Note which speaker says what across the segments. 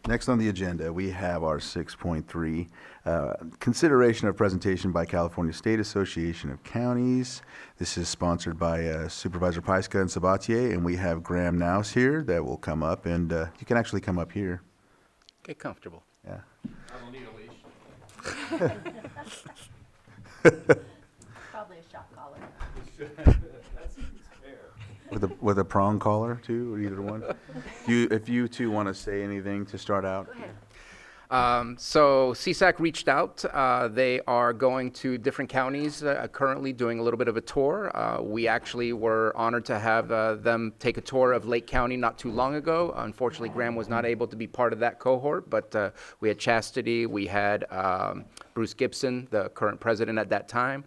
Speaker 1: Next on the agenda, we have our 6.3, consideration of presentation by California State Association of Counties. This is sponsored by Supervisor Pyska and Sabatier, and we have Graham Nouse here that will come up, and you can actually come up here.
Speaker 2: Get comfortable.
Speaker 1: Yeah.
Speaker 3: I don't need a leash.
Speaker 4: Probably a shock collar.
Speaker 3: That seems fair.
Speaker 1: With a prong collar too, or either one. If you two want to say anything to start out.
Speaker 4: Go ahead.
Speaker 2: So CSAC reached out. They are going to different counties, currently doing a little bit of a tour. We actually were honored to have them take a tour of Lake County not too long ago. Unfortunately, Graham was not able to be part of that cohort, but we had Chastity, we had Bruce Gibson, the current president at that time,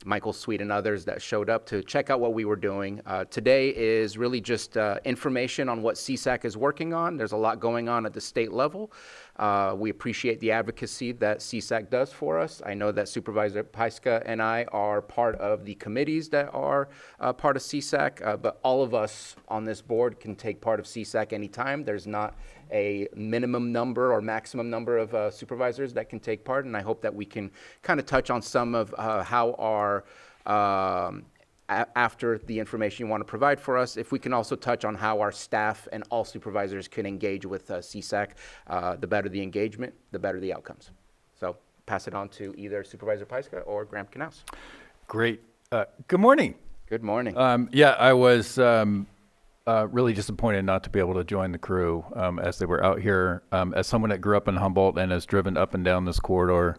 Speaker 2: Michael Sweet and others that showed up to check out what we were doing. Today is really just information on what CSAC is working on. There's a lot going on at the state level. We appreciate the advocacy that CSAC does for us. I know that Supervisor Pyska and I are part of the committees that are part of CSAC, but all of us on this board can take part of CSAC anytime. There's not a minimum number or maximum number of supervisors that can take part, and I hope that we can kind of touch on some of how our after the information you want to provide for us, if we can also touch on how our staff and all supervisors can engage with CSAC. The better the engagement, the better the outcomes. So pass it on to either Supervisor Pyska or Graham Knaus.
Speaker 5: Great. Good morning.
Speaker 2: Good morning.
Speaker 5: Yeah, I was really disappointed not to be able to join the crew as they were out here. As someone that grew up in Humboldt and has driven up and down this corridor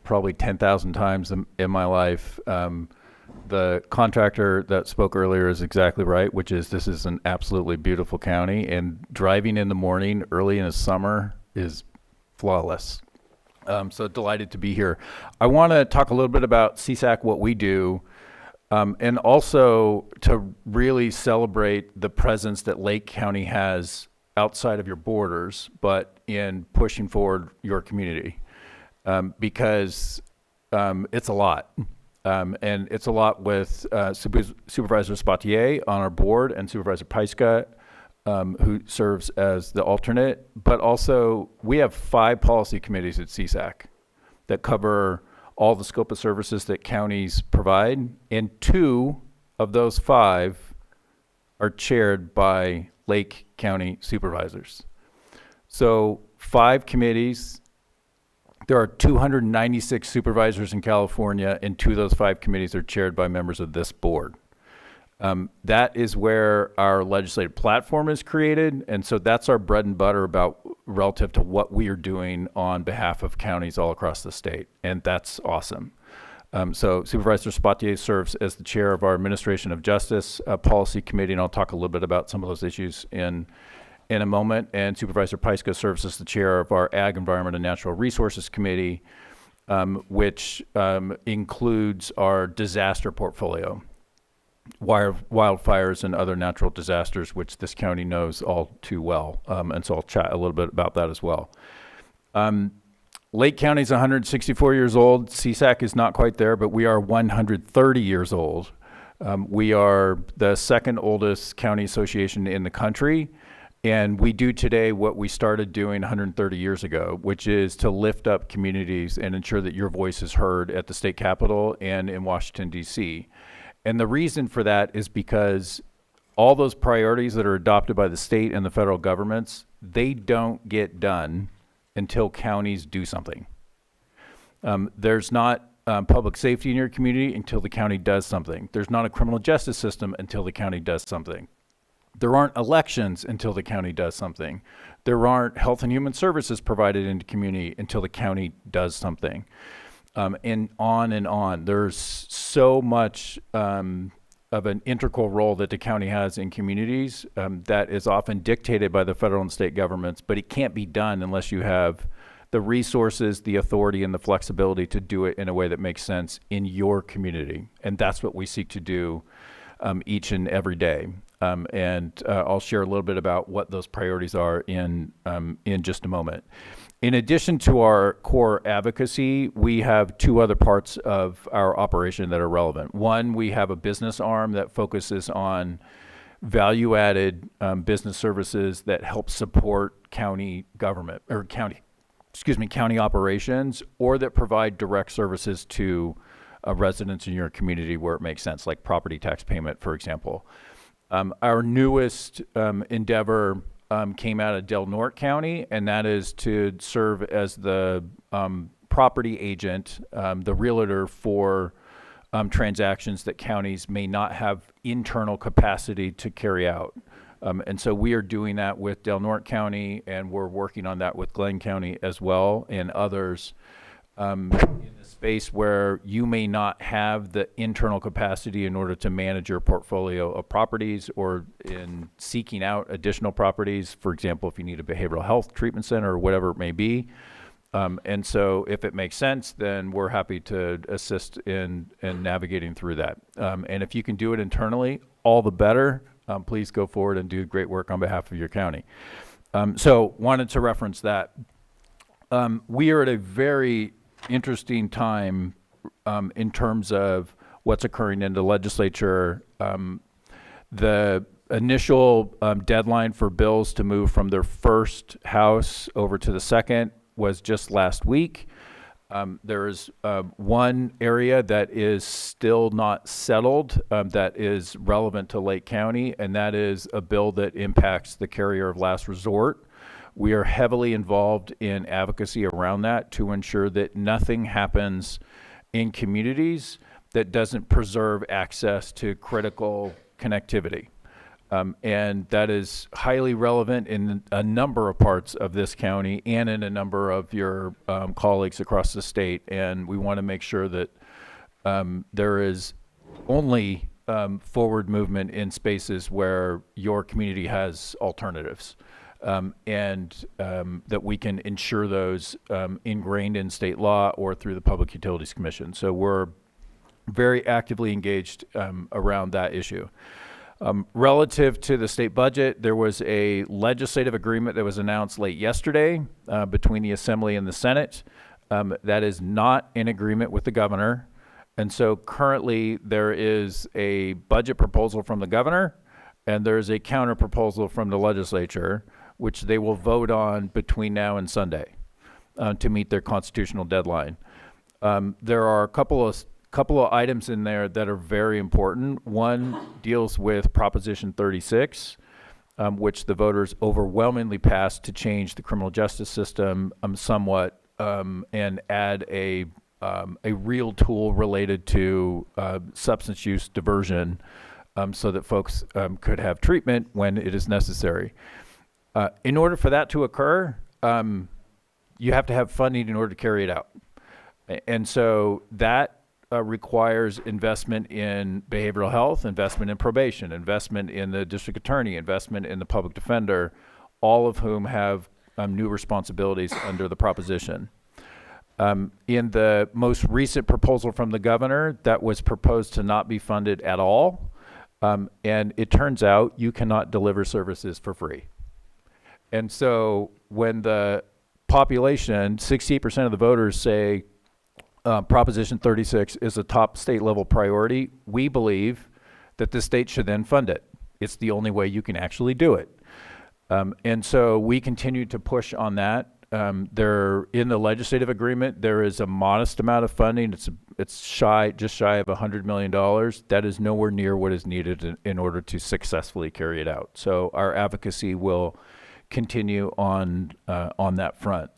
Speaker 5: probably 10,000 times in my life, the contractor that spoke earlier is exactly right, which is this is an absolutely beautiful county, and driving in the morning early in the summer is flawless. So delighted to be here. I want to talk a little bit about CSAC, what we do, and also to really celebrate the presence that Lake County has outside of your borders, but in pushing forward your community, because it's a lot. And it's a lot with Supervisor Spatier on our board and Supervisor Pyska, who serves as the alternate. But also, we have 5 policy committees at CSAC that cover all the scope of services that counties provide. And 2 of those 5 are chaired by Lake County supervisors. So 5 committees. There are 296 supervisors in California, and 2 of those 5 committees are chaired by members of this board. That is where our legislative platform is created, and so that's our bread and butter about relative to what we are doing on behalf of counties all across the state, and that's awesome. So Supervisor Spatier serves as the chair of our Administration of Justice Policy Committee, and I'll talk a little bit about some of those issues in a moment, and Supervisor Pyska serves as the chair of our Ag, Environment, and Natural Resources Committee, which includes our disaster portfolio, wildfires and other natural disasters, which this county knows all too well, and so I'll chat a little bit about that as well. Lake County is 164 years old. CSAC is not quite there, but we are 130 years old. We are the 2nd oldest county association in the country. And we do today what we started doing 130 years ago, which is to lift up communities and ensure that your voice is heard at the state capitol and in Washington, D.C. And the reason for that is because all those priorities that are adopted by the state and the federal governments, they don't get done until counties do something. There's not public safety in your community until the county does something. There's not a criminal justice system until the county does something. There aren't elections until the county does something. There aren't health and human services provided in the community until the county does something. And on and on. There's so much of an integral role that the county has in communities that is often dictated by the federal and state governments, but it can't be done unless you have the resources, the authority, and the flexibility to do it in a way that makes sense in your community. And that's what we seek to do each and every day. And I'll share a little bit about what those priorities are in just a moment. In addition to our core advocacy, we have 2 other parts of our operation that are relevant. One, we have a business arm that focuses on value-added business services that help support county government or county operations, or that provide direct services to residents in your community where it makes sense, like property tax payment, for example. Our newest endeavor came out of Del Norte County, and that is to serve as the property agent, the realtor for transactions that counties may not have internal capacity to carry out. And so we are doing that with Del Norte County, and we're working on that with Glenn County as well, and others in the space where you may not have the internal capacity in order to manage your portfolio of properties, or in seeking out additional properties. For example, if you need a behavioral health treatment center or whatever it may be. And so if it makes sense, then we're happy to assist in navigating through that. And if you can do it internally, all the better. Please go forward and do great work on behalf of your county. So wanted to reference that. We are at a very interesting time in terms of what's occurring in the legislature. The initial deadline for bills to move from their first house over to the second was just last week. There is one area that is still not settled that is relevant to Lake County, and that is a bill that impacts the carrier of last resort. We are heavily involved in advocacy around that to ensure that nothing happens in communities that doesn't preserve access to critical connectivity. And that is highly relevant in a number of parts of this county and in a number of your colleagues across the state. And we want to make sure that there is only forward movement in spaces where your community has alternatives. And that we can ensure those ingrained in state law or through the Public Utilities Commission. So we're very actively engaged around that issue. Relative to the state budget, there was a legislative agreement that was announced late yesterday between the Assembly and the Senate. That is not in agreement with the governor. And so currently there is a budget proposal from the governor, and there's a counter proposal from the legislature, which they will vote on between now and Sunday to meet their constitutional deadline. There are a couple of items in there that are very important. One deals with Proposition 36, which the voters overwhelmingly passed to change the criminal justice system somewhat and add a real tool related to substance use diversion so that folks could have treatment when it is necessary. In order for that to occur, you have to have funding in order to carry it out. And so that requires investment in behavioral health, investment in probation, investment in the district attorney, investment in the public defender, all of whom have new responsibilities under the proposition. In the most recent proposal from the governor, that was proposed to not be funded at all. And it turns out you cannot deliver services for free. And so when the population, 68% of the voters say Proposition 36 is a top state level priority, we believe that the state should then fund it. It's the only way you can actually do it. And so we continue to push on that. There, in the legislative agreement, there is a modest amount of funding. It's just shy of $100 million. That is nowhere near what is needed in order to successfully carry it out. So our advocacy will continue on that front.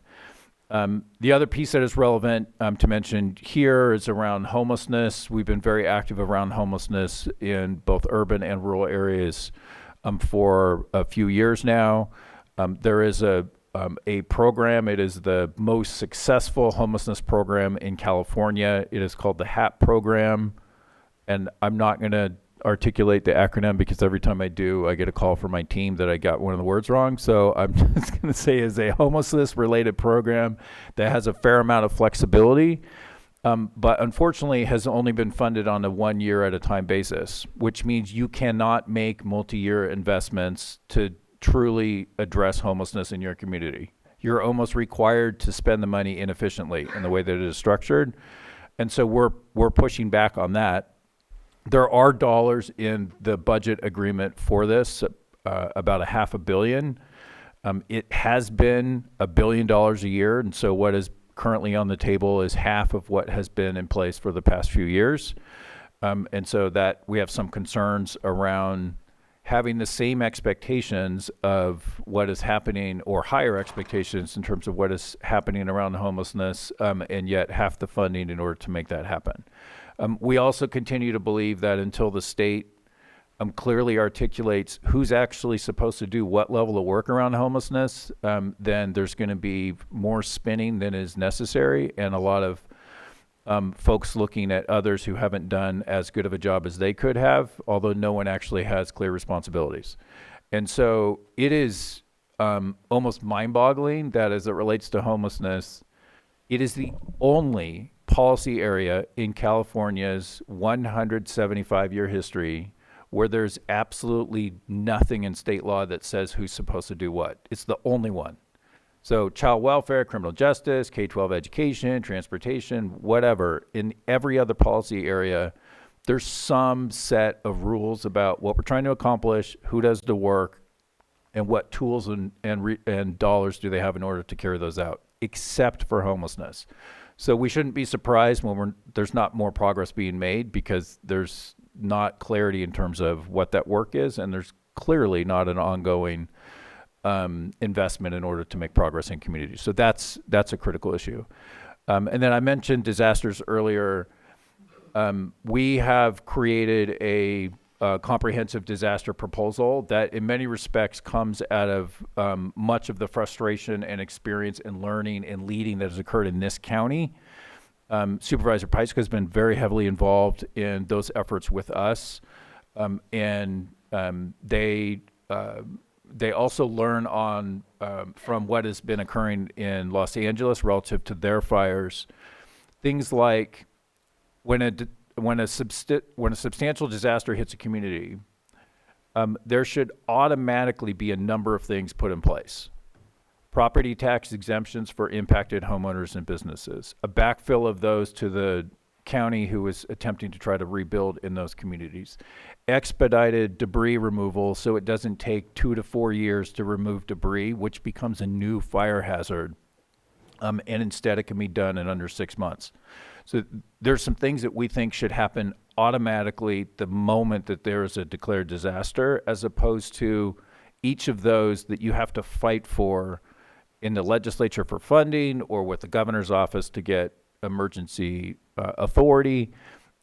Speaker 5: The other piece that is relevant to mention here is around homelessness. We've been very active around homelessness in both urban and rural areas for a few years now. There is a program. It is the most successful homelessness program in California. It is called the HAP program. And I'm not going to articulate the acronym because every time I do, I get a call from my team that I got one of the words wrong. So I'm just going to say is a homelessness related program that has a fair amount of flexibility, but unfortunately has only been funded on a 1 year at a time basis, which means you cannot make multi-year investments to truly address homelessness in your community. You're almost required to spend the money inefficiently in the way that it is structured. And so we're pushing back on that. There are dollars in the budget agreement for this, about $500 million. It has been $1 billion a year, and so what is currently on the table is half of what has been in place for the past few years. And so that we have some concerns around having the same expectations of what is happening, or higher expectations in terms of what is happening around homelessness, and yet half the funding in order to make that happen. We also continue to believe that until the state clearly articulates who's actually supposed to do what level of work around homelessness, then there's going to be more spinning than is necessary, and a lot of folks looking at others who haven't done as good of a job as they could have, although no one actually has clear responsibilities. And so it is almost mind-boggling that as it relates to homelessness, it is the only policy area in California's 175-year history where there's absolutely nothing in state law that says who's supposed to do what. It's the only one. So child welfare, criminal justice, K-12 education, transportation, whatever, in every other policy area, there's some set of rules about what we're trying to accomplish, who does the work, and what tools and dollars do they have in order to carry those out, except for homelessness. So we shouldn't be surprised when there's not more progress being made, because there's not clarity in terms of what that work is, and there's clearly not an ongoing investment in order to make progress in communities. So that's a critical issue. And then I mentioned disasters earlier. We have created a comprehensive disaster proposal that in many respects comes out of much of the frustration and experience and learning and leading that has occurred in this county. Supervisor Peiska has been very heavily involved in those efforts with us. And they also learn on from what has been occurring in Los Angeles relative to their fires. Things like when a substantial disaster hits a community, there should automatically be a number of things put in place. Property tax exemptions for impacted homeowners and businesses, a backfill of those to the county who is attempting to try to rebuild in those communities, expedited debris removal so it doesn't take 2 to 4 years to remove debris, which becomes a new fire hazard, and instead it can be done in under 6 months. So there's some things that we think should happen automatically the moment that there is a declared disaster, as opposed to each of those that you have to fight for in the legislature for funding or with the governor's office to get emergency authority.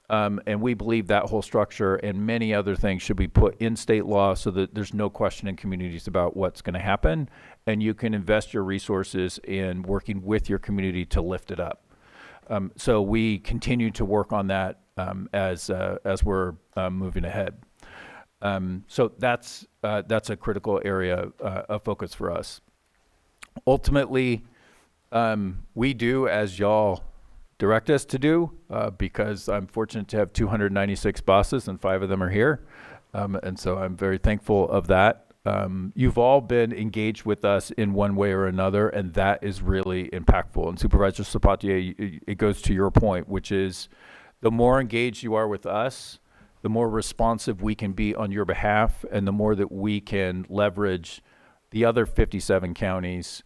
Speaker 5: And we believe that whole structure and many other things should be put in state law so that there's no question in communities about what's going to happen, and you can invest your resources in working with your community to lift it up. So we continue to work on that as we're moving ahead. So that's a critical area of focus for us. Ultimately, we do as y'all direct us to do, because I'm fortunate to have 296 bosses and 5 of them are here. And so I'm very thankful of that. You've all been engaged with us in one way or another, and that is really impactful. And Supervisor Sabatier, it goes to your point, which is the more engaged you are with us, the more responsive we can be on your behalf, and the more that we can leverage the other 57 counties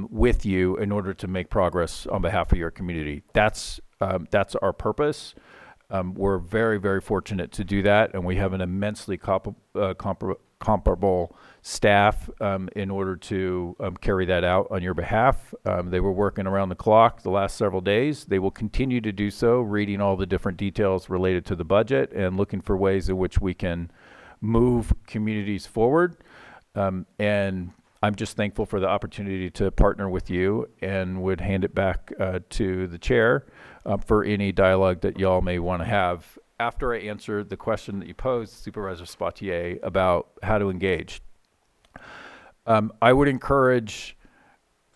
Speaker 5: with you in order to make progress on behalf of your community. That's our purpose. We're very, very fortunate to do that, and we have an immensely comparable staff in order to carry that out on your behalf. They were working around the clock the last several days. They will continue to do so, reading all the different details related to the budget and looking for ways in which we can move communities forward. And I'm just thankful for the opportunity to partner with you, and would hand it back to the chair for any dialogue that y'all may want to have after I answer the question that you posed, Supervisor Sabatier, about how to engage. I would encourage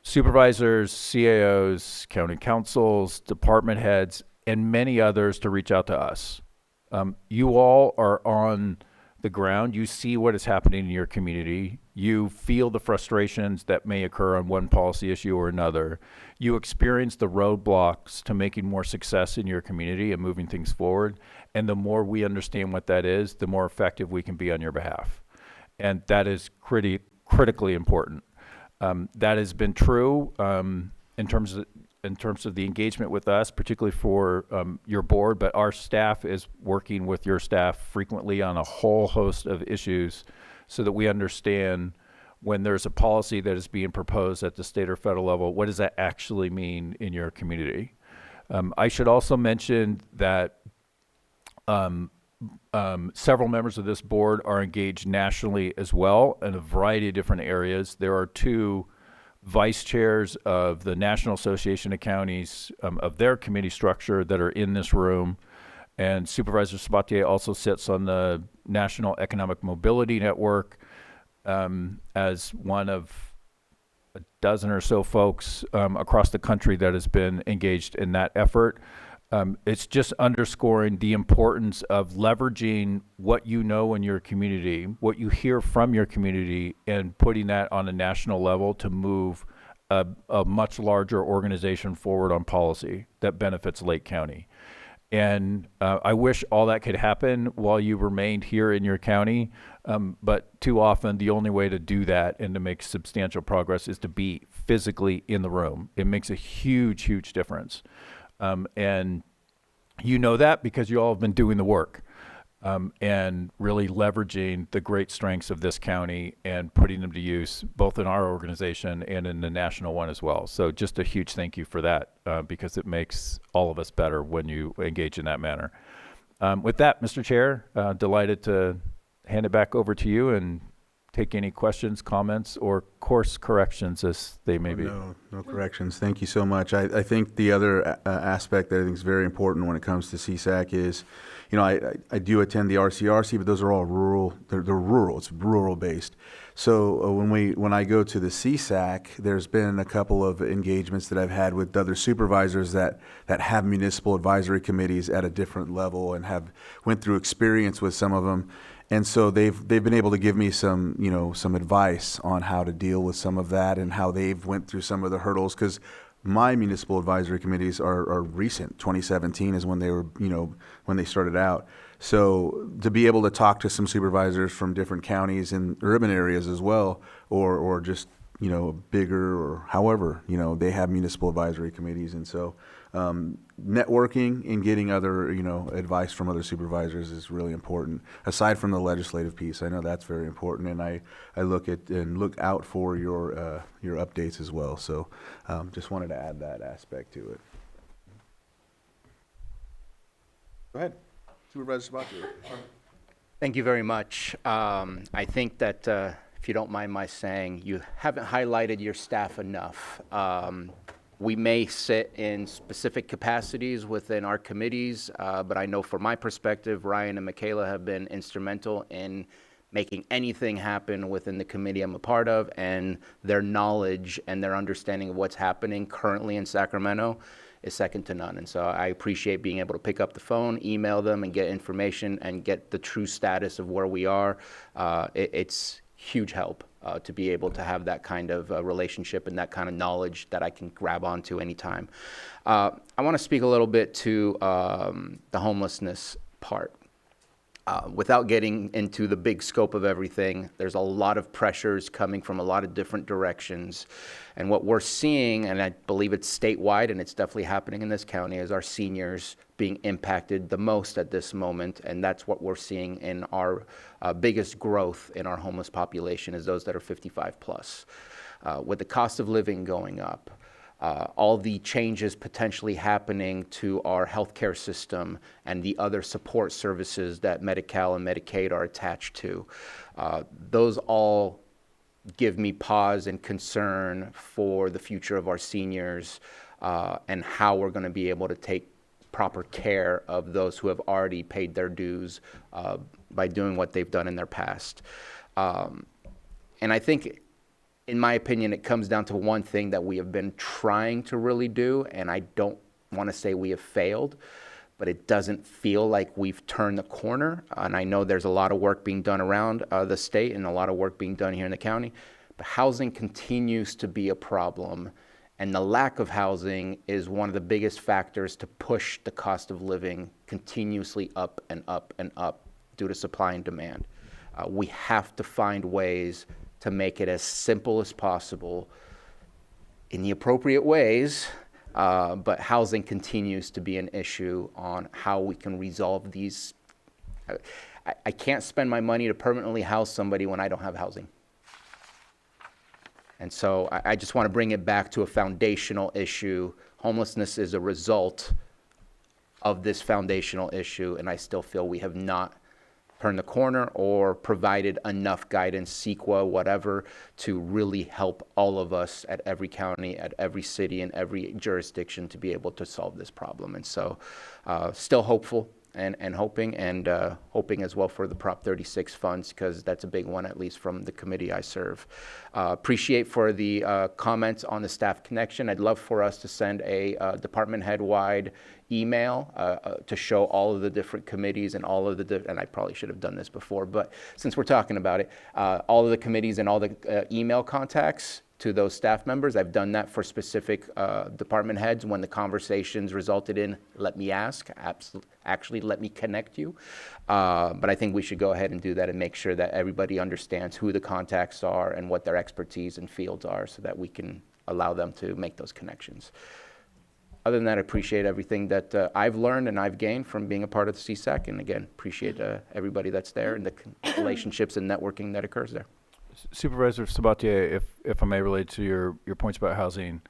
Speaker 5: supervisors, CAOs, county councils, department heads, and many others to reach out to us. You all are on the ground. You see what is happening in your community. You feel the frustrations that may occur on one policy issue or another. You experience the roadblocks to making more success in your community and moving things forward. And the more we understand what that is, the more effective we can be on your behalf. And that is critically important. That has been true in terms of the engagement with us, particularly for your board, but our staff is working with your staff frequently on a whole host of issues so that we understand when there's a policy that is being proposed at the state or federal level, what does that actually mean in your community? I should also mention that several members of this board are engaged nationally as well in a variety of different areas. There are 2 vice chairs of the National Association of Counties of their committee structure that are in this room. And Supervisor Sabatier also sits on the National Economic Mobility Network as one of a dozen or so folks across the country that has been engaged in that effort. It's just underscoring the importance of leveraging what you know in your community, what you hear from your community, and putting that on a national level to move a much larger organization forward on policy that benefits Lake County. And I wish all that could happen while you remained here in your county, but too often the only way to do that and to make substantial progress is to be physically in the room. It makes a huge, huge difference. And you know that because you all have been doing the work and really leveraging the great strengths of this county and putting them to use both in our organization and in the national one as well. So just a huge thank you for that because it makes all of us better when you engage in that manner. With that, Mr. Chair, delighted to hand it back over to you and take any questions, comments, or course corrections as they may be.
Speaker 1: No corrections. Thank you so much. I think the other aspect that I think is very important when it comes to CSAC is, I do attend the RCRC, but those are all rural. They're rural. It's rural based. So when I go to the CSAC, there's been a couple of engagements that I've had with other supervisors that have municipal advisory committees at a different level and have went through experience with some of them. And so they've been able to give me some advice on how to deal with some of that and how they've went through some of the hurdles, because my municipal advisory committees are recent. 2017 is when they were, when they started out. So to be able to talk to some supervisors from different counties and urban areas as well, or just, bigger or however, they have municipal advisory committees. And so networking and getting other, advice from other supervisors is really important. Aside from the legislative piece, I know that's very important, and I look at and look out for your updates as well. So just wanted to add that aspect to it. Go ahead, Supervisor Sabatier.
Speaker 2: Thank you very much. I think that, if you don't mind my saying, you haven't highlighted your staff enough. We may sit in specific capacities within our committees, but I know from my perspective, Ryan and Michaela have been instrumental in making anything happen within the committee I'm a part of, and their knowledge and their understanding of what's happening currently in Sacramento is second to none. And so I appreciate being able to pick up the phone, email them, and get information and get the true status of where we are. It's huge help to be able to have that kind of relationship and that kind of knowledge that I can grab onto anytime. I want to speak a little bit to the homelessness part. Without getting into the big scope of everything, there's a lot of pressures coming from a lot of different directions. And what we're seeing, and I believe it's statewide and it's definitely happening in this county, is our seniors being impacted the most at this moment. And that's what we're seeing in our biggest growth in our homeless population, is those that are 55 plus. With the cost of living going up, all the changes potentially happening to our healthcare system and the other support services that Medi-Cal and Medicaid are attached to. Those all give me pause and concern for the future of our seniors and how we're going to be able to take proper care of those who have already paid their dues by doing what they've done in their past. And I think, in my opinion, it comes down to one thing that we have been trying to really do, and I don't want to say we have failed, but it doesn't feel like we've turned the corner. And I know there's a lot of work being done around the state and a lot of work being done here in the county, but housing continues to be a problem. And the lack of housing is one of the biggest factors to push the cost of living continuously up and up and up due to supply and demand. We have to find ways to make it as simple as possible in the appropriate ways, but housing continues to be an issue on how we can resolve these. I can't spend my money to permanently house somebody when I don't have housing. And so I just want to bring it back to a foundational issue. Homelessness is a result of this foundational issue, and I still feel we have not turned the corner or provided enough guidance, CEQA, whatever, to really help all of us at every county, at every city, and every jurisdiction to be able to solve this problem. And so still hopeful and hoping as well for the Prop 36 funds, because that's a big one, at least from the committee I serve. Appreciate for the comments on the staff connection. I'd love for us to send a department head-wide email to show all of the different committees and all of the, and I probably should have done this before, but since we're talking about it, all of the committees and all the email contacts to those staff members. I've done that for specific department heads when the conversations resulted in, let me ask, actually let me connect you. But I think we should go ahead and do that and make sure that everybody understands who the contacts are and what their expertise and fields are so that we can allow them to make those connections. Other than that, I appreciate everything that I've learned and I've gained from being a part of the CSAC. And again, appreciate everybody that's there and the relationships and networking that occurs there.
Speaker 5: Supervisor Sabatier, if I may relate to your points about housing,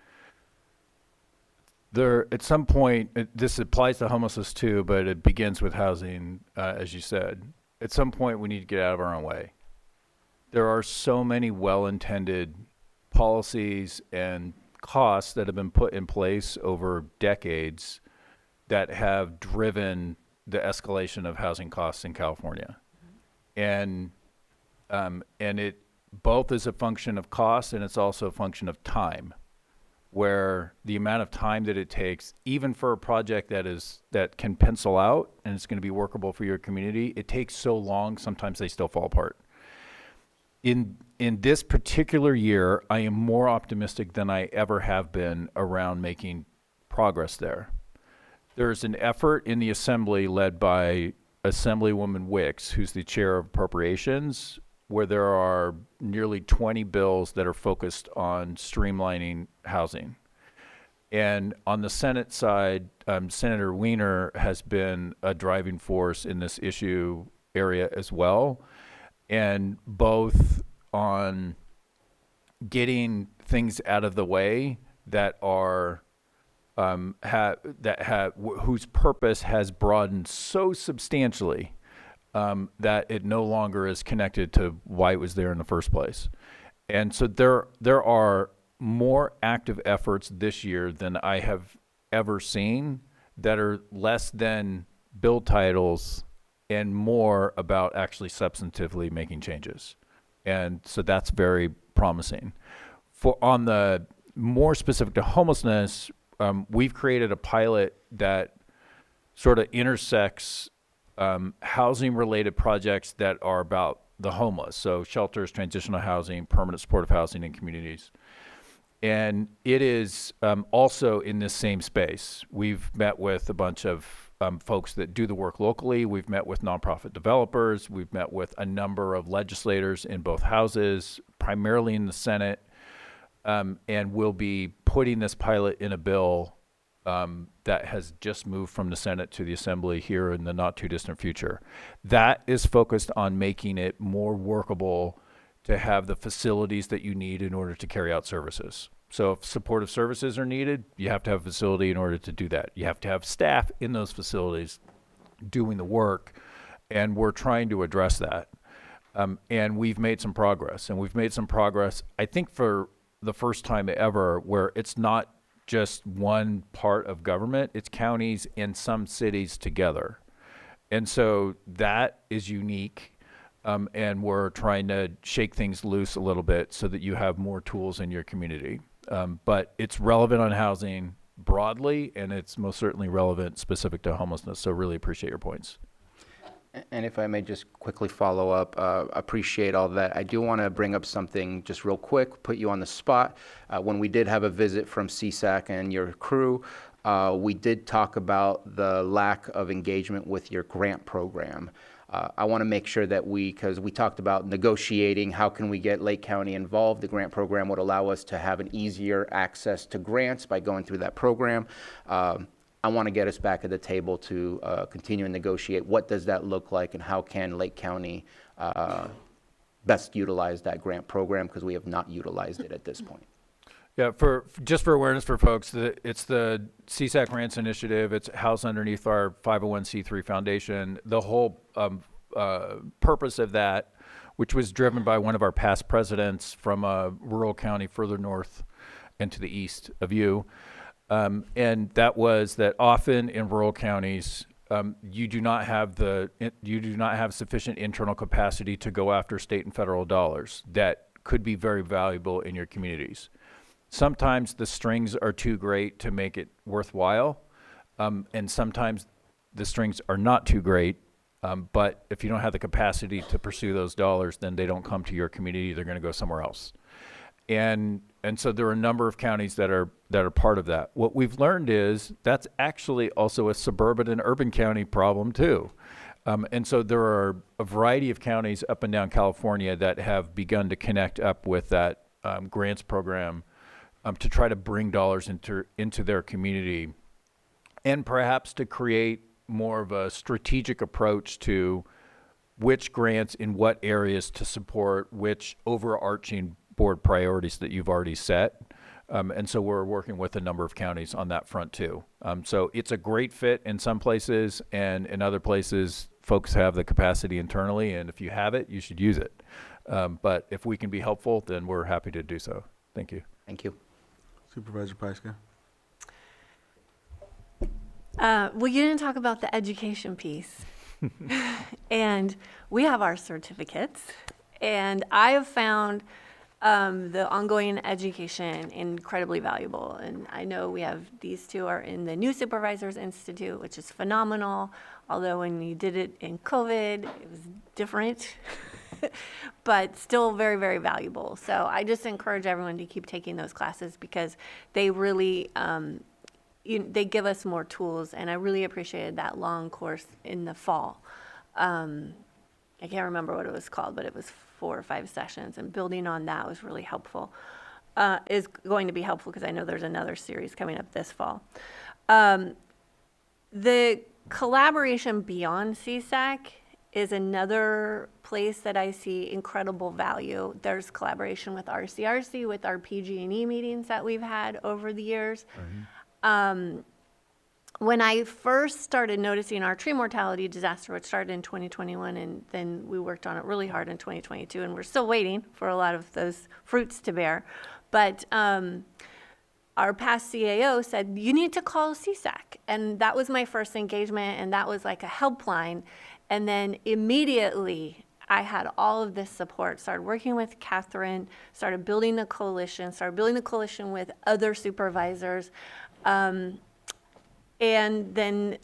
Speaker 5: there at some point, this applies to homelessness too, but it begins with housing, as you said. At some point, we need to get out of our own way. There are so many well-intended policies and costs that have been put in place over decades that have driven the escalation of housing costs in California. And it both is a function of cost and it's also a function of time, where the amount of time that it takes, even for a project that can pencil out and it's going to be workable for your community, it takes so long, sometimes they still fall apart. In this particular year, I am more optimistic than I ever have been around making progress there. There's an effort in the Assembly led by Assemblywoman Wicks, who's the chair of appropriations, where there are nearly 20 bills that are focused on streamlining housing. And on the Senate side, Senator Wiener has been a driving force in this issue area as well. And both on getting things out of the way that are whose purpose has broadened so substantially that it no longer is connected to why it was there in the first place. And so there are more active efforts this year than I have ever seen that are less than bill titles and more about actually substantively making changes. And so that's very promising. On the more specific to homelessness, we've created a pilot that sort of intersects housing-related projects that are about the homeless, so shelters, transitional housing, permanent supportive housing in communities. And it is also in this same space. We've met with a bunch of folks that do the work locally. We've met with nonprofit developers. We've met with a number of legislators in both houses, primarily in the Senate, and we'll be putting this pilot in a bill that has just moved from the Senate to the Assembly here in the not too distant future. That is focused on making it more workable to have the facilities that you need in order to carry out services. So if supportive services are needed, you have to have a facility in order to do that. You have to have staff in those facilities doing the work, and we're trying to address that. And we've made some progress, I think, for the first time ever, where it's not just one part of government, it's counties and some cities together. And so that is unique. And we're trying to shake things loose a little bit so that you have more tools in your community. But it's relevant on housing, broadly, and it's most certainly relevant specific to homelessness. So really appreciate your points.
Speaker 2: And if I may just quickly follow up, appreciate all that. I do want to bring up something just real quick, put you on the spot. When we did have a visit from CSAC and your crew, we did talk about the lack of engagement with your grant program. I want to make sure that because we talked about negotiating, how can we get Lake County involved? The grant program would allow us to have an easier access to grants by going through that program. I want to get us back at the table to continue and negotiate. What does that look like, and how can Lake County best utilize that grant program, because we have not utilized it at this point.
Speaker 5: Yeah, just for awareness for folks, it's the CSAC Grants Initiative. It's housed underneath our 501c3 foundation. The whole purpose of that, which was driven by one of our past presidents from a rural county further north and to the east of you, and that was that often in rural counties, you do not have sufficient internal capacity to go after state and federal dollars that could be very valuable in your communities. Sometimes the strings are too great to make it worthwhile, and sometimes the strings are not too great, but if you don't have the capacity to pursue those dollars, then they don't come to your community, they're going to go somewhere else. And so there are a number of counties that are part of that. What we've learned is that's actually also a suburban and urban county problem too. And so there are a variety of counties up and down California that have begun to connect up with that grants program to try to bring dollars into their community, and perhaps to create more of a strategic approach to which grants in what areas to support, which overarching board priorities that you've already set. And so we're working with a number of counties on that front too. So it's a great fit in some places, and in other places, folks have the capacity internally, and if you have it, you should use it. But if we can be helpful, then we're happy to do so. Thank you.
Speaker 2: Thank you.
Speaker 1: Supervisor Pyska?
Speaker 4: Well, you didn't talk about the education piece. And we have our certificates. And I have found the ongoing education incredibly valuable. And I know these two are in the New Supervisors Institute, which is phenomenal. Although when you did it in COVID, it was different. But still very, very valuable. So I just encourage everyone to keep taking those classes, because they really, they give us more tools. And I really appreciated that long course in the fall. I can't remember what it was called, but it was 4 or 5 sessions, and building on that was really helpful, is going to be helpful, because I know there's another series coming up this fall. The collaboration beyond CSAC is another place that I see incredible value. There's collaboration with RCRC, with our PG&E meetings that we've had over the years. When I first started noticing our tree mortality disaster, which started in 2021, and then we worked on it really hard in 2022, and we're still waiting for a lot of those fruits to bear. But our past CAO said, you need to call CSAC. And that was my first engagement, and that was like a helpline. And then immediately I had all of this support, started working with Catherine, started building the coalition with other supervisors. And then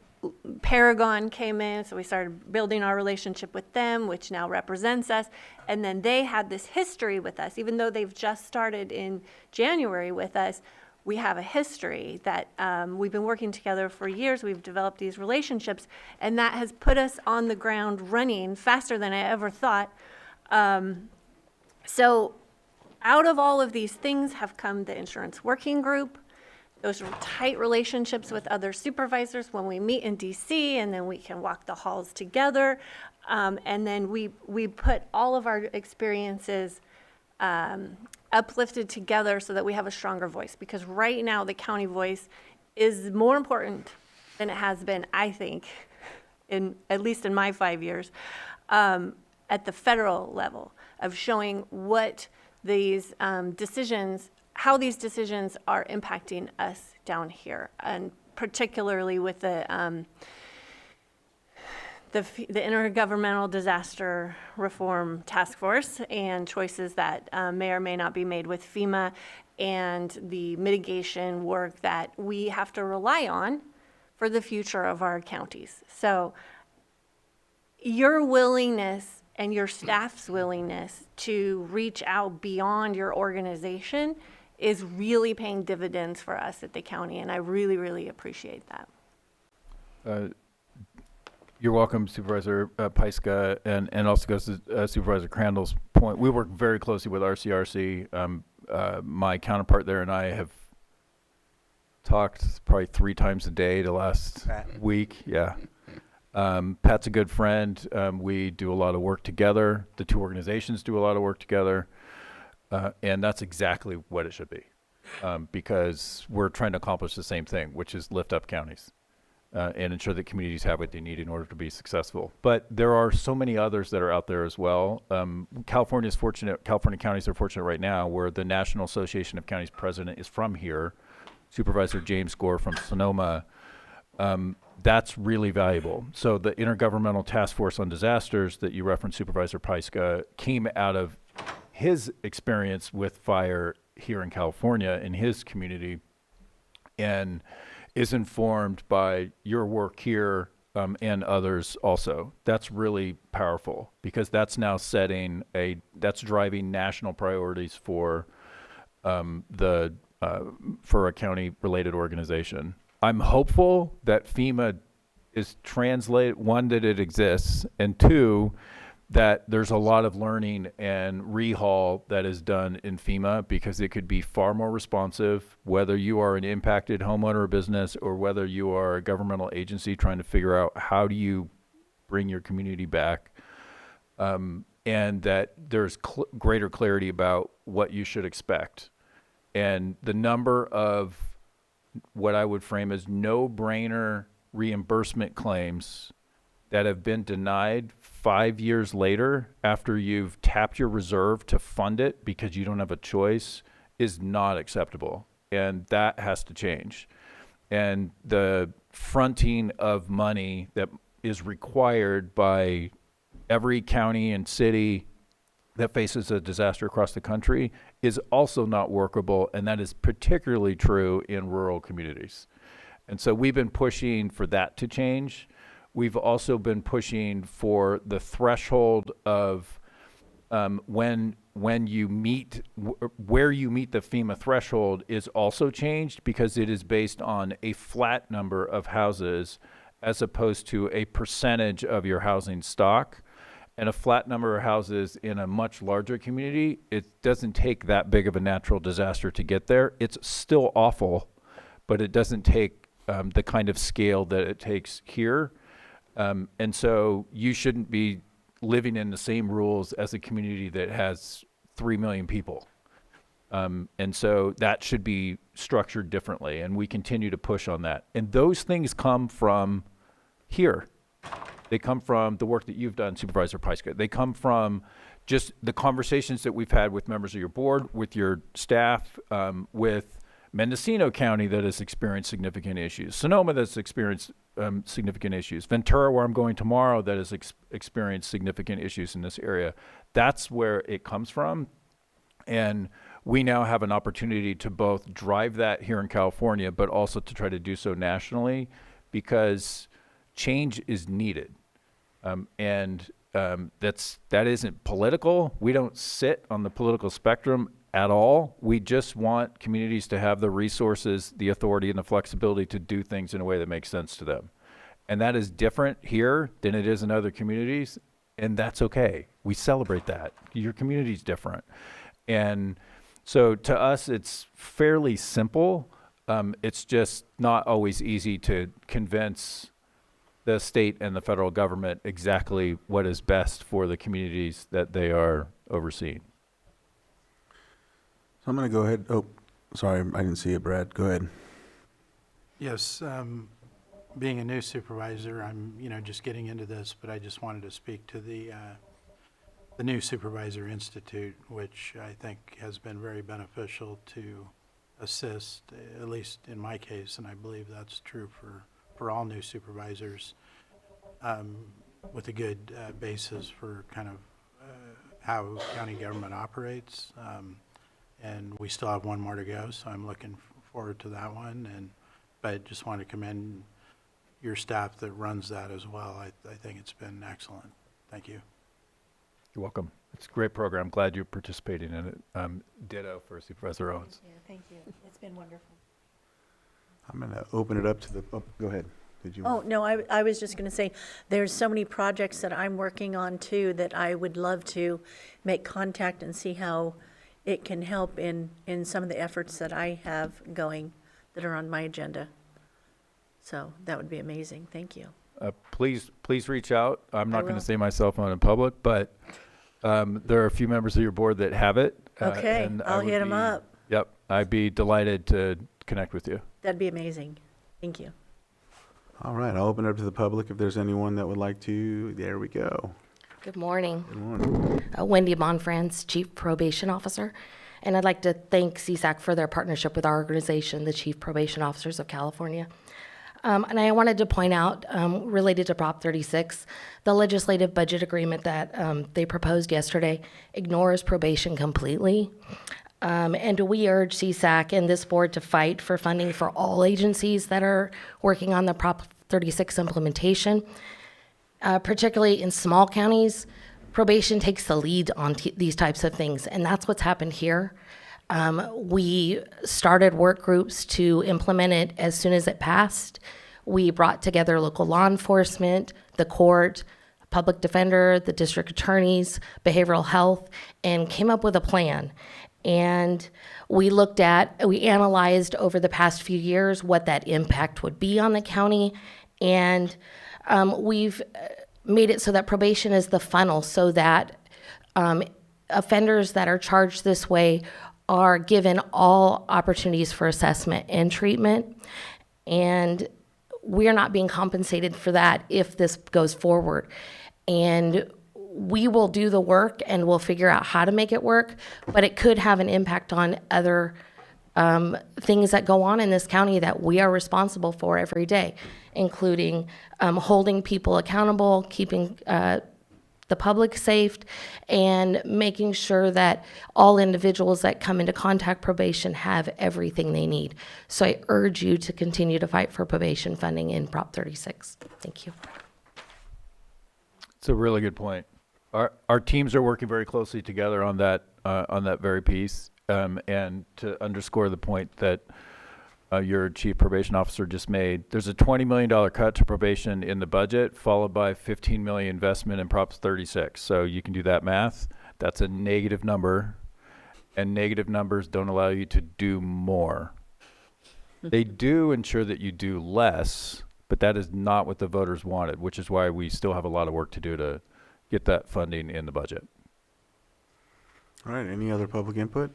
Speaker 4: Paragon came in, so we started building our relationship with them, which now represents us. And then they had this history with us, even though they've just started in January with us. We have a history that we've been working together for years. We've developed these relationships, and that has put us on the ground running faster than I ever thought. So out of all of these things have come the insurance working group, those tight relationships with other supervisors when we meet in DC, and then we can walk the halls together. And then we put all of our experiences uplifted together so that we have a stronger voice, because right now the county voice is more important than it has been, I think, at least in my 5 years, at the federal level, of showing what these decisions, how these decisions are impacting us down here, and particularly with the the Intergovernmental Disaster Reform Task Force and choices that may or may not be made with FEMA and the mitigation work that we have to rely on for the future of our counties. So your willingness and your staff's willingness to reach out beyond your organization is really paying dividends for us at the county, and I really, really appreciate that.
Speaker 5: You're welcome, Supervisor Pyska, and also goes to Supervisor Crandall's point. We work very closely with RCRC. My counterpart there and I have talked probably 3 times a day the last week. Yeah. Pat's a good friend. We do a lot of work together. The 2 organizations do a lot of work together. And that's exactly what it should be, because we're trying to accomplish the same thing, which is lift up counties and ensure that communities have what they need in order to be successful. But there are so many others that are out there as well. California counties are fortunate right now where the National Association of Counties president is from here, Supervisor James Gore from Sonoma. That's really valuable. So the Intergovernmental Task Force on Disasters that you referenced, Supervisor Pyska, came out of his experience with fire here in California in his community, and is informed by your work here and others also. That's really powerful because that's now that's driving national priorities for for a county-related organization. I'm hopeful that FEMA is one, that it exists, and 2, that there's a lot of learning and rehaul that is done in FEMA because it could be far more responsive, whether you are an impacted homeowner or business or whether you are a governmental agency trying to figure out how do you bring your community back, and that there's greater clarity about what you should expect. And the number of what I would frame as no-brainer reimbursement claims that have been denied 5 years later after you've tapped your reserve to fund it because you don't have a choice is not acceptable. And that has to change. And the fronting of money that is required by every county and city that faces a disaster across the country is also not workable, and that is particularly true in rural communities. And so we've been pushing for that to change. We've also been pushing for the threshold of where you meet the FEMA threshold is also changed because it is based on a flat number of houses as opposed to a percentage of your housing stock. And a flat number of houses in a much larger community, it doesn't take that big of a natural disaster to get there. It's still awful, but it doesn't take the kind of scale that it takes here. And so you shouldn't be living in the same rules as a community that has 3 million people. And so that should be structured differently, and we continue to push on that. And those things come from here. They come from the work that you've done, Supervisor Pyska. They come from just the conversations that we've had with members of your board, with your staff, with Mendocino County that has experienced significant issues, Sonoma that's experienced significant issues, Ventura, where I'm going tomorrow, that has experienced significant issues in this area. That's where it comes from. And we now have an opportunity to both drive that here in California, but also to try to do so nationally because change is needed. That isn't political. We don't sit on the political spectrum at all. We just want communities to have the resources, the authority, and the flexibility to do things in a way that makes sense to them. And that is different here than it is in other communities, and that's okay. We celebrate that. Your community's different. And so to us, it's fairly simple. It's just not always easy to convince the state and the federal government exactly what is best for the communities that they are overseeing.
Speaker 1: So I'm going to go ahead. Oh, sorry, I didn't see it, Brad. Go ahead.
Speaker 6: Yes, being a new supervisor, I'm just getting into this, but I just wanted to speak to the new Supervisor Institute, which I think has been very beneficial to assist, at least in my case, and I believe that's true for all new supervisors. with a good basis for kind of how county government operates. And we still have one more to go, so I'm looking forward to that one. But just want to commend your staff that runs that as well. I think it's been excellent. Thank you.
Speaker 5: You're welcome. It's a great program. Glad you're participating in it. Ditto for Supervisor Owens.
Speaker 7: Thank you. It's been wonderful.
Speaker 1: I'm going to open it up to the, oh, go ahead. Did you?
Speaker 7: Oh, no, I was just going to say, there's so many projects that I'm working on too that I would love to make contact and see how it can help in some of the efforts that I have going that are on my agenda. So that would be amazing. Thank you.
Speaker 5: Please reach out. I'm not going
Speaker 7: will.
Speaker 5: to say my cell phone in public, but there are a few members of your board that have it.
Speaker 7: Okay,
Speaker 5: and I
Speaker 7: I'll
Speaker 5: would
Speaker 7: hit 'em
Speaker 5: be-
Speaker 7: up.
Speaker 5: Yep, I'd be delighted to connect with you.
Speaker 7: That'd be amazing. Thank you.
Speaker 1: All right, I'll open it up to the public if there's anyone that would like to. There we go.
Speaker 8: Good morning.
Speaker 1: Good morning.
Speaker 8: Wendy Monfrance, Chief Probation Officer. And I'd like to thank CSAC for their partnership with our organization, the Chief Probation Officers of California. And I wanted to point out, related to Prop 36, the legislative budget agreement that they proposed yesterday ignores probation completely. And we urge CSAC and this board to fight for funding for all agencies that are working on the Prop 36 implementation. Particularly in small counties, probation takes the lead on these types of things, and that's what's happened here. We started work groups to implement it as soon as it passed. We brought together local law enforcement, the court, public defender, the district attorneys, behavioral health, and came up with a plan. And we analyzed over the past few years what that impact would be on the county, and we've made it so that probation is the funnel so that offenders that are charged this way are given all opportunities for assessment and treatment. And we're not being compensated for that if this goes forward. And we will do the work and we'll figure out how to make it work, but it could have an impact on other things that go on in this county that we are responsible for every day, including holding people accountable, keeping the public safe, and making sure that all individuals that come into contact probation have everything they need. So I urge you to continue to fight for probation funding in Prop 36. Thank you.
Speaker 5: It's a really good point. Our teams are working very closely together on that very piece. And to underscore the point that your chief probation officer just made, there's a $20 million cut to probation in the budget, followed by $15 million investment in Prop 36. So you can do that math. That's a negative number, and negative numbers don't allow you to do more. They do ensure that you do less, but that is not what the voters wanted, which is why we still have a lot of work to do to get that funding in the budget.
Speaker 1: All right, any other public input?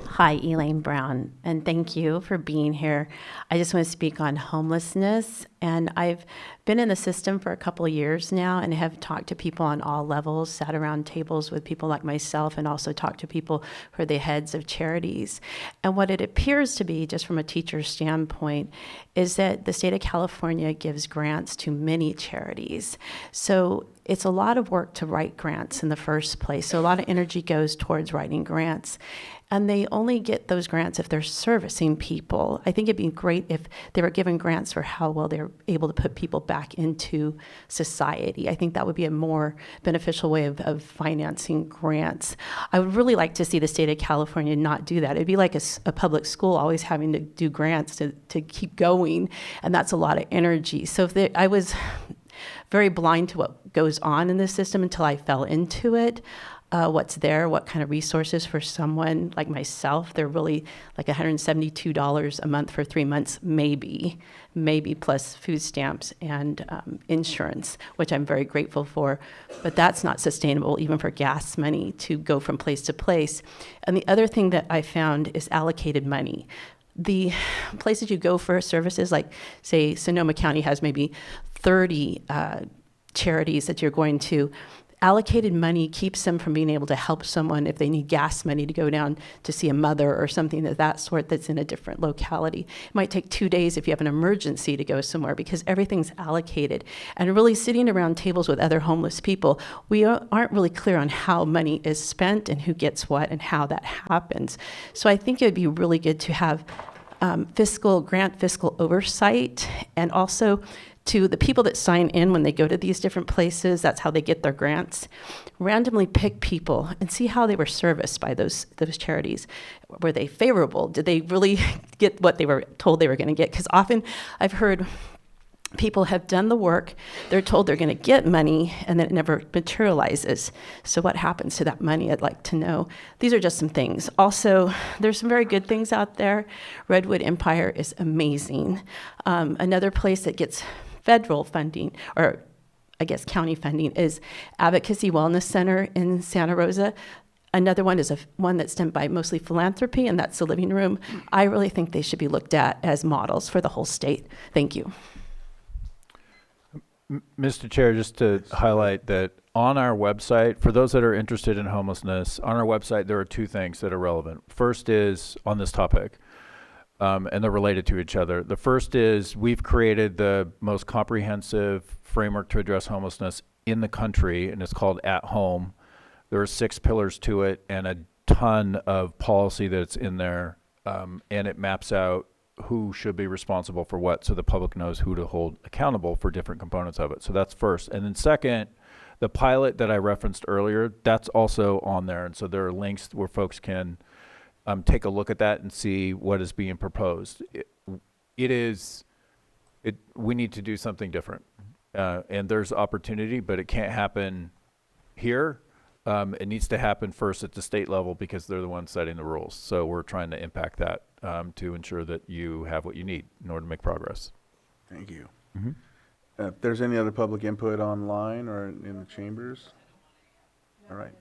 Speaker 9: Hi, Elaine Brown, and thank you for being here. I just want to speak on homelessness, and I've been in the system for a couple of years now and have talked to people on all levels, sat around tables with people like myself, and also talked to people who are the heads of charities. And what it appears to be, just from a teacher's standpoint, is that the state of California gives grants to many charities. So it's a lot of work to write grants in the first place. So a lot of energy goes towards writing grants. And they only get those grants if they're servicing people. I think it'd be great if they were given grants for how well they're able to put people back into society. I think that would be a more beneficial way of financing grants. I would really like to see the state of California not do that. It'd be like a public school always having to do grants to keep going, and that's a lot of energy. So I was very blind to what goes on in this system until I fell into it. What's there, what kind of resources for someone like myself. They're really like $172 a month for 3 months, maybe plus food stamps and insurance, which I'm very grateful for. But that's not sustainable even for gas money to go from place to place. And the other thing that I found is allocated money. The places you go for services, like say Sonoma County has maybe 30 charities that you're going to, allocated money keeps them from being able to help someone if they need gas money to go down to see a mother or something of that sort that's in a different locality. It might take 2 days if you have an emergency to go somewhere because everything's allocated. And really sitting around tables with other homeless people, we aren't really clear on how money is spent and who gets what and how that happens. So I think it would be really good to have fiscal oversight, and also to the people that sign in when they go to these different places, that's how they get their grants, randomly pick people and see how they were serviced by those charities. Were they favorable? Did they really get what they were told they were going to get? Because often I've heard people have done the work, they're told they're going to get money, and then it never materializes. So what happens to that money? I'd like to know. These are just some things. Also, there's some very good things out there. Redwood Empire is amazing. Another place that gets federal funding, or I guess county funding, is Advocacy Wellness Center in Santa Rosa. Another one is one that's done by mostly philanthropy, and that's the Living Room. I really think they should be looked at as models for the whole state. Thank you.
Speaker 5: Mr. Chair, just to highlight that on our website, for those that are interested in homelessness, on our website there are 2 things that are relevant. First is on this topic, and they're related to each other. The first is we've created the most comprehensive framework to address homelessness in the country, and it's called At Home. There are 6 pillars to it and a ton of policy that's in there, and it maps out who should be responsible for what, so the public knows who to hold accountable for different components of it. So that's first. And then second, the pilot that I referenced earlier, that's also on there. And so there are links where folks can take a look at that and see what is being proposed. We need to do something different. And there's opportunity, but it can't happen here. It needs to happen first at the state level because they're the ones setting the rules. So we're trying to impact that to ensure that you have what you need in order to make progress.
Speaker 1: Thank you. If there's any other public input online or in the chambers? All right.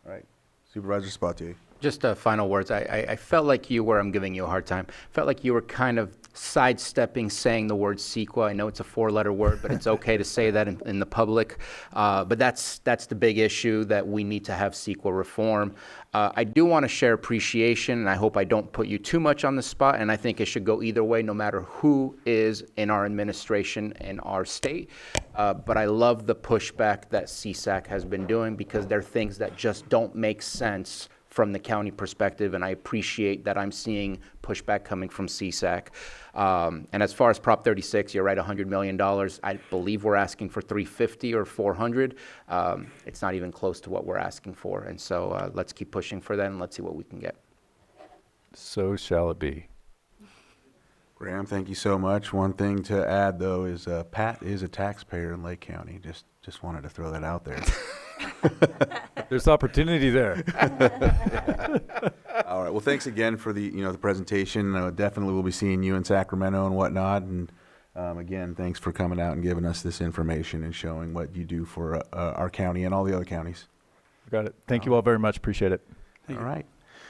Speaker 1: All right. Supervisor Spatier.
Speaker 2: Just final words. I felt like I'm giving you a hard time. Felt like you were kind of sidestepping saying the word CEQA. I know it's a 4-letter word, but it's okay to say that in the public. But that's the big issue, that we need to have CEQA reform. I do want to share appreciation, and I hope I don't put you too much on the spot, and I think it should go either way, no matter who is in our administration in our state. But I love the pushback that CSAC has been doing, because there are things that just don't make sense from the county perspective, and I appreciate that I'm seeing pushback coming from CSAC. And as far as Prop 36, you're right, $100 million. I believe we're asking for 350 or 400. It's not even close to what we're asking for, and so let's keep pushing for that, and let's see what we can get.
Speaker 5: So shall it be.
Speaker 1: Graham, thank you so much. One thing to add, though, is Pat is a taxpayer in Lake County. Just wanted to throw that out there.
Speaker 5: There's opportunity there.
Speaker 1: All right. Well, thanks again for the presentation. Definitely we'll be seeing you in Sacramento and whatnot. And again, thanks for coming out and giving us this information and showing what you do for our county and all the other counties.
Speaker 5: Got it. Thank you all very much. Appreciate it.
Speaker 1: All right.